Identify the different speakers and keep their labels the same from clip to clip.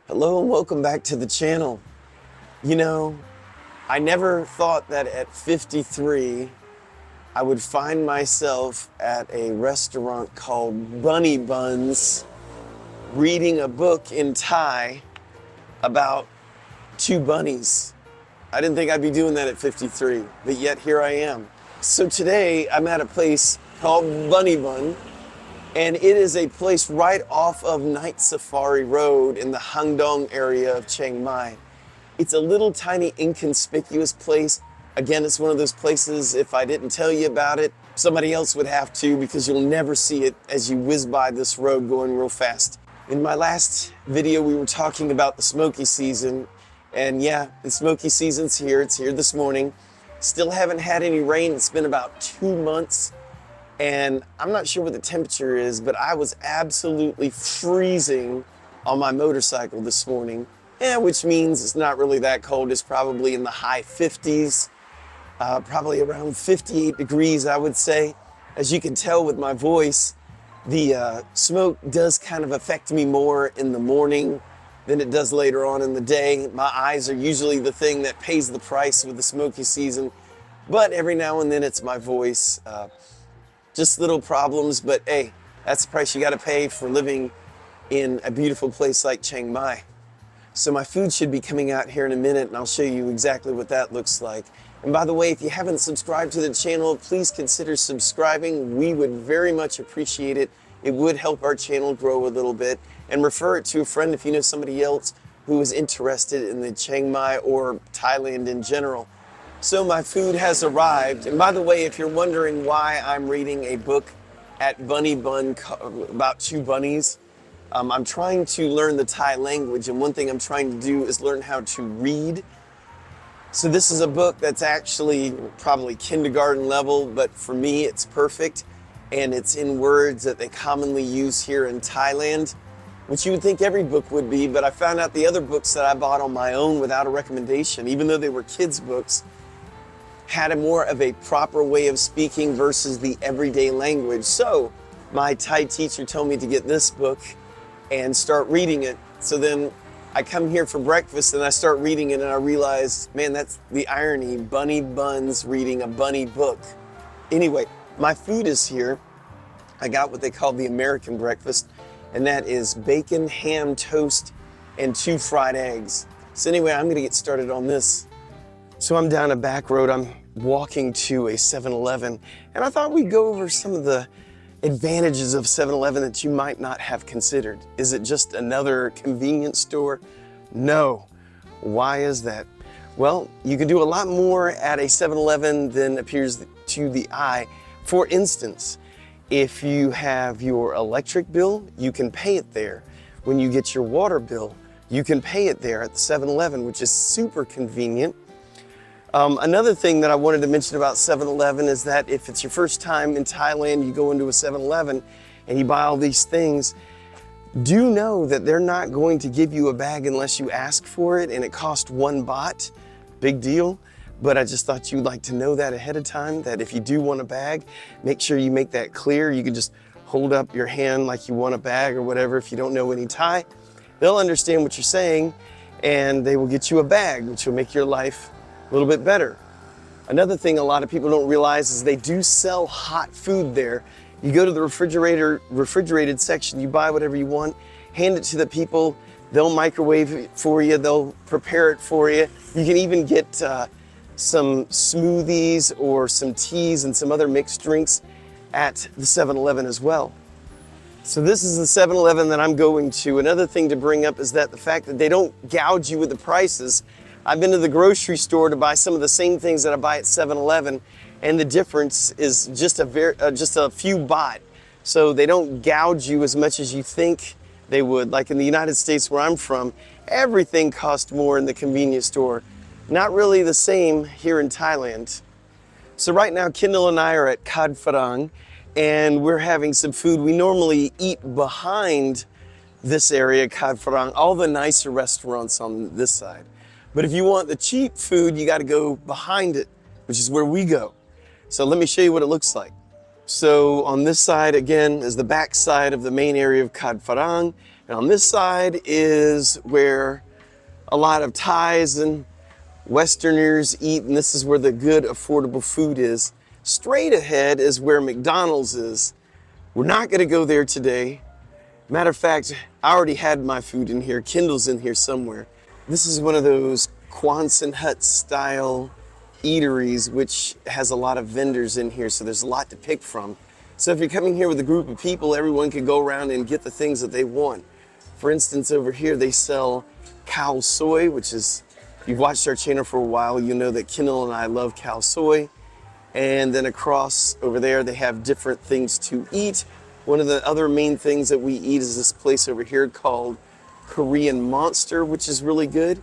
Speaker 1: Hello and welcome back to the channel. You know, I never thought that at 53 I would find myself at a restaurant called Bunny Buns reading a book in Thai about two bunnies. I didn't think I'd be doing that at 53, but yet here I am. So today I'm at a place called Bunny Bun, and it is a place right off of Night Safari Road in the Hangdong area of Chiang Mai. It's a little tiny inconspicuous place. Again, it's one of those places, if I didn't tell you about it, somebody else would have to, because you'll never see it as you whiz by this road going real fast. In my last video, we were talking about the smoky season, and yeah, the smoky season's here. It's here this morning. Still haven't had any rain. It's been about 2 months. And I'm not sure what the temperature is, but I was absolutely freezing on my motorcycle this morning, which means it's not really that cold. It's probably in the high 50s, probably around 58 degrees, I would say. As you can tell with my voice, the smoke does kind of affect me more in the morning than it does later on in the day. My eyes are usually the thing that pays the price with the smoky season, but every now and then it's my voice. Just little problems, but hey, that's the price you gotta pay for living in a beautiful place like Chiang Mai. So my food should be coming out here in a minute, and I'll show you exactly what that looks like. And by the way, if you haven't subscribed to the channel, please consider subscribing. We would very much appreciate it. It would help our channel grow a little bit. And refer it to a friend if you know somebody else who is interested in the Chiang Mai or Thailand in general. So my food has arrived. And by the way, if you're wondering why I'm reading a book at Bunny Bun about two bunnies, I'm trying to learn the Thai language, and one thing I'm trying to do is learn how to read. So this is a book that's actually probably kindergarten level, but for me it's perfect, and it's in words that they commonly use here in Thailand, which you would think every book would be, but I found out the other books that I bought on my own without a recommendation, even though they were kids' books, had a more of a proper way of speaking versus the everyday language. So my Thai teacher told me to get this book and start reading it. So then I come here for breakfast and I start reading it, and I realize, man, that's the irony. Bunny Buns reading a bunny book. Anyway, my food is here. I got what they call the American breakfast, and that is bacon, ham, toast, and 2 fried eggs. So anyway, I'm gonna get started on this. So I'm down a back road. I'm walking to a 7-Eleven, and I thought we'd go over some of the advantages of 7-Eleven that you might not have considered. Is it just another convenience store? No. Why is that? Well, you can do a lot more at a 7-Eleven than appears to the eye. For instance, if you have your electric bill, you can pay it there. When you get your water bill, you can pay it there at the 7-Eleven, which is super convenient. Another thing that I wanted to mention about 7-Eleven is that if it's your first time in Thailand, you go into a 7-Eleven and you buy all these things, do know that they're not going to give you a bag unless you ask for it, and it costs 1 baht. Big deal. But I just thought you'd like to know that ahead of time, that if you do want a bag, make sure you make that clear. You can just hold up your hand like you want a bag or whatever. If you don't know any Thai, they'll understand what you're saying, and they will get you a bag, which will make your life a little bit better. Another thing a lot of people don't realize is they do sell hot food there. You go to the refrigerated section, you buy whatever you want, hand it to the people, they'll microwave it for you, they'll prepare it for you. You can even get some smoothies or some teas and some other mixed drinks at the 7-Eleven as well. So this is the 7-Eleven that I'm going to. Another thing to bring up is that the fact that they don't gouge you with the prices. I've been to the grocery store to buy some of the same things that I buy at 7-Eleven, and the difference is just a few baht. So they don't gouge you as much as you think they would. Like in the United States where I'm from, everything costs more in the convenience store. Not really the same here in Thailand. So right now, Kendall and I are at Kad Pharang, and we're having some food. We normally eat behind this area, Kad Pharang, all the nicer restaurants on this side. But if you want the cheap food, you got to go behind it, which is where we go. So let me show you what it looks like. So on this side, again, is the back side of the main area of Kad Pharang. And on this side is where a lot of Thais and Westerners eat, and this is where the good, affordable food is. Straight ahead is where McDonald's is. We're not gonna go there today. Matter of fact, I already had my food in here. Kindle's in here somewhere. This is one of those Quonset hut style eateries, which has a lot of vendors in here, so there's a lot to pick from. So if you're coming here with a group of people, everyone can go around and get the things that they want. For instance, over here they sell khao soy, which is, if you've watched our channel for a while, you know that Kendall and I love khao soy. And then across over there, they have different things to eat. One of the other main things that we eat is this place over here called Korean Monster, which is really good.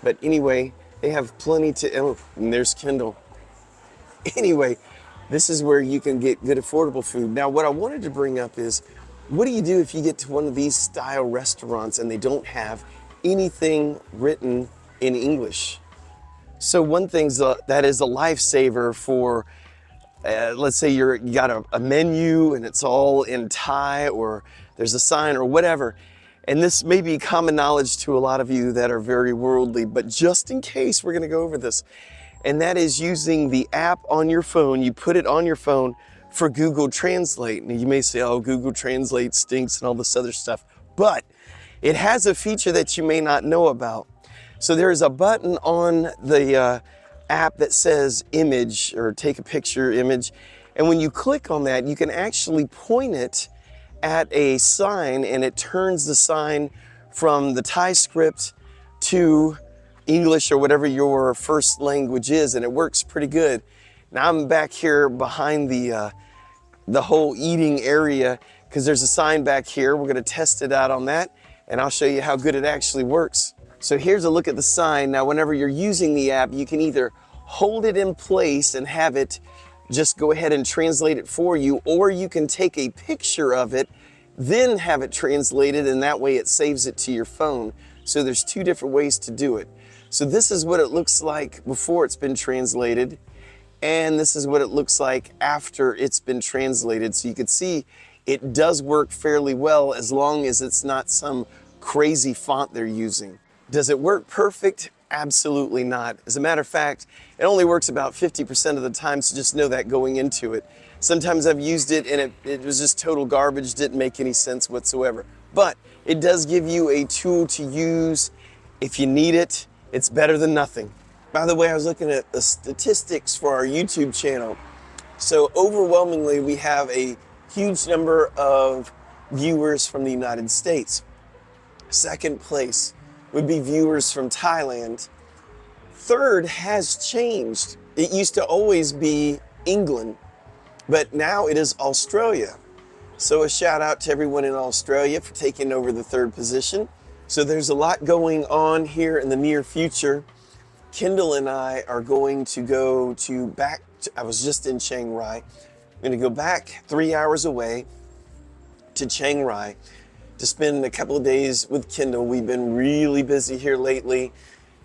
Speaker 1: But anyway, they have plenty to, oh, and there's Kendall. Anyway, this is where you can get good affordable food. Now, what I wanted to bring up is, what do you do if you get to one of these style restaurants and they don't have anything written in English? So one thing that is a lifesaver for, let's say you got a menu and it's all in Thai, or there's a sign or whatever. And this may be common knowledge to a lot of you that are very worldly, but just in case, we're gonna go over this. And that is using the app on your phone. You put it on your phone for Google Translate. And you may say, oh, Google Translate stinks and all this other stuff. But it has a feature that you may not know about. So there is a button on the app that says image, or take a picture image. And when you click on that, you can actually point it at a sign, and it turns the sign from the Thai script to English or whatever your first language is, and it works pretty good. Now I'm back here behind the whole eating area because there's a sign back here. We're gonna test it out on that, and I'll show you how good it actually works. So here's a look at the sign. Now whenever you're using the app, you can either hold it in place and have it just go ahead and translate it for you, or you can take a picture of it, then have it translated, and that way it saves it to your phone. So there's two different ways to do it. So this is what it looks like before it's been translated, and this is what it looks like after it's been translated. So you can see it does work fairly well as long as it's not some crazy font they're using. Does it work perfect? Absolutely not. As a matter of fact, it only works about 50% of the time, so just know that going into it. Sometimes I've used it and it was just total garbage, didn't make any sense whatsoever. But it does give you a tool to use if you need it. It's better than nothing. By the way, I was looking at the statistics for our YouTube channel. So overwhelmingly, we have a huge number of viewers from the United States. Second place would be viewers from Thailand. Third has changed. It used to always be England, but now it is Australia. So a shout out to everyone in Australia for taking over the third position. So there's a lot going on here in the near future. Kendall and I are going to go I was just in Chiang Mai. I'm gonna go back 3 hours away to Chiang Mai to spend a couple of days with Kendall. We've been really busy here lately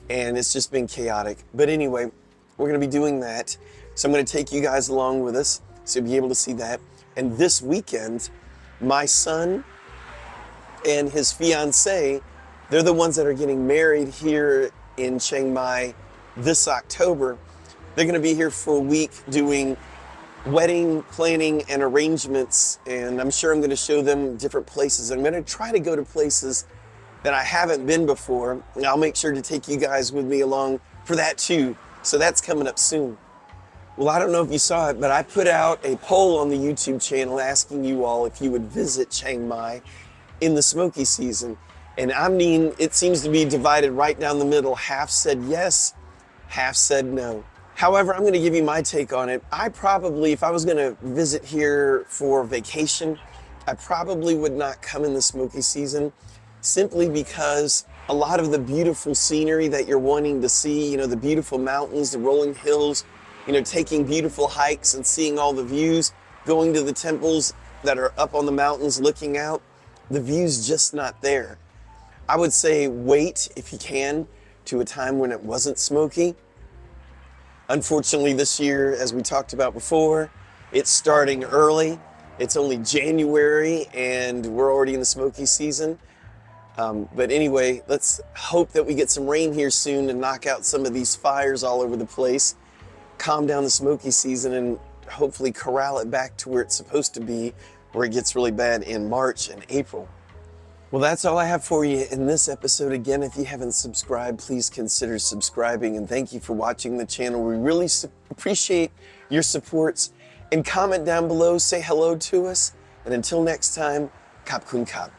Speaker 1: and it's just been chaotic. But anyway, we're gonna be doing that. So I'm gonna take you guys along with us so you'll be able to see that. And this weekend, my son and his fiance, they're the ones that are getting married here in Chiang Mai this October. They're gonna be here for a week doing wedding planning and arrangements, and I'm sure I'm gonna show them different places. I'm gonna try to go to places that I haven't been before, and I'll make sure to take you guys with me along for that too. So that's coming up soon. Well, I don't know if you saw it, but I put out a poll on the YouTube channel asking you all if you would visit Chiang Mai in the smoky season. And I mean, it seems to be divided right down the middle. Half said yes, half said no. However, I'm gonna give you my take on it. I probably, if I was gonna visit here for vacation, I probably would not come in the smoky season, simply because a lot of the beautiful scenery that you're wanting to see, you know, the beautiful mountains, the rolling hills, you know, taking beautiful hikes and seeing all the views, going to the temples that are up on the mountains looking out, the view's just not there. I would say wait, if you can, to a time when it wasn't smoky. Unfortunately, this year, as we talked about before, it's starting early. It's only January and we're already in the smoky season. But anyway, let's hope that we get some rain here soon and knock out some of these fires all over the place, calm down the smoky season, and hopefully corral it back to where it's supposed to be, where it gets really bad in March and April. Well, that's all I have for you in this episode. Again, if you haven't subscribed, please consider subscribing, and thank you for watching the channel. We really appreciate your supports, and comment down below, say hello to us, and until next time, Kap Kun Kap.